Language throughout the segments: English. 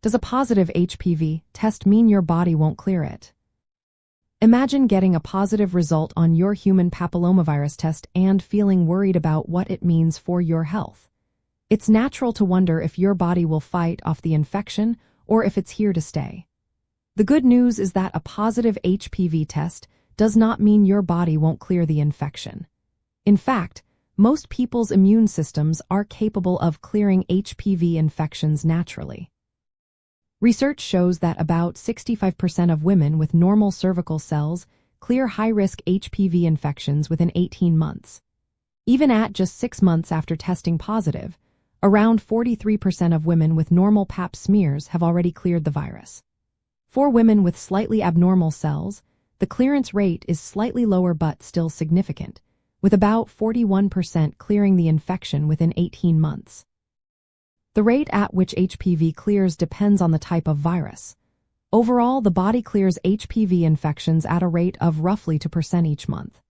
Does a positive HPV test mean your body won't clear it? Imagine getting a positive result on your human papillomavirus test and feeling worried about what it means for your health. It's natural to wonder if your body will fight off the infection or if it's here to stay. The good news is that a positive HPV test does not mean your body won't clear the infection. In fact, most people's immune systems are capable of clearing HPV infections naturally. Research shows that about 65% of women with normal cervical cells clear high-risk HPV infections within 18 months. Even at just 6 months after testing positive, around 43% of women with normal pap smears have already cleared the virus. For women with slightly abnormal cells, the clearance rate is slightly lower but still significant, with about 41% clearing the infection within 18 months. The rate at which HPV clears depends on the type of virus. Overall, the body clears HPV infections at a rate of roughly 2% each month.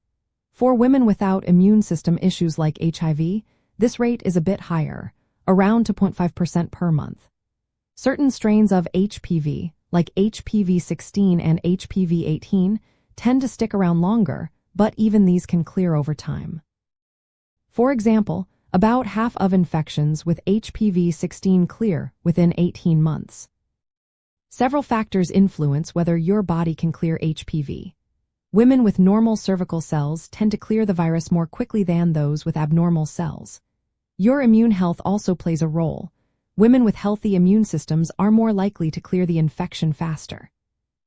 For women without immune system issues like HIV, this rate is a bit higher, around 2.5% per month. Certain strains of HPV, like HPV-16 and HPV-18, tend to stick around longer, but even these can clear over time. For example, about half of infections with HPV-16 clear within 18 months. Several factors influence whether your body can clear HPV. Women with normal cervical cells tend to clear the virus more quickly than those with abnormal cells. Your immune health also plays a role. Women with healthy immune systems are more likely to clear the infection faster.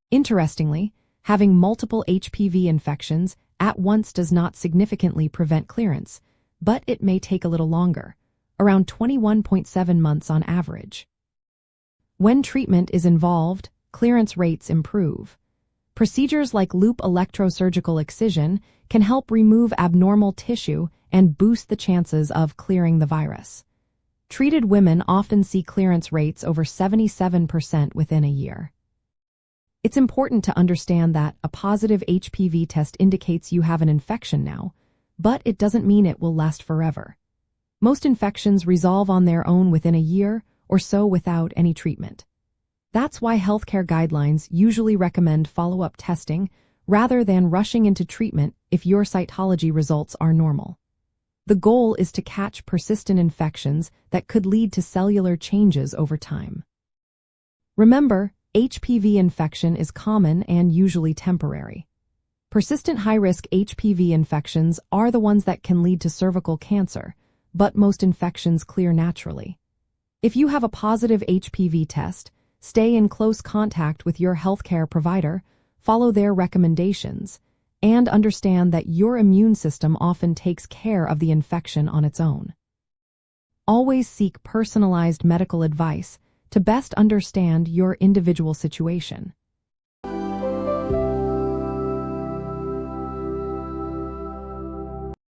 Interestingly, having multiple HPV infections at once does not significantly prevent clearance, but it may take a little longer, around 21.7 months on average. When treatment is involved, clearance rates improve. Procedures like loop electrosurgical excision can help remove abnormal tissue and boost the chances of clearing the virus. Treated women often see clearance rates over 77% within a year. It's important to understand that a positive HPV test indicates you have an infection now, but it doesn't mean it will last forever. Most infections resolve on their own within a year or so without any treatment. That's why healthcare guidelines usually recommend follow-up testing rather than rushing into treatment if your cytology results are normal. The goal is to catch persistent infections that could lead to cellular changes over time. Remember, HPV infection is common and usually temporary. Persistent high-risk HPV infections are the ones that can lead to cervical cancer, but most infections clear naturally. If you have a positive HPV test, stay in close contact with your healthcare provider, follow their recommendations, and understand that your immune system often takes care of the infection on its own. Always seek personalized medical advice to best understand your individual situation.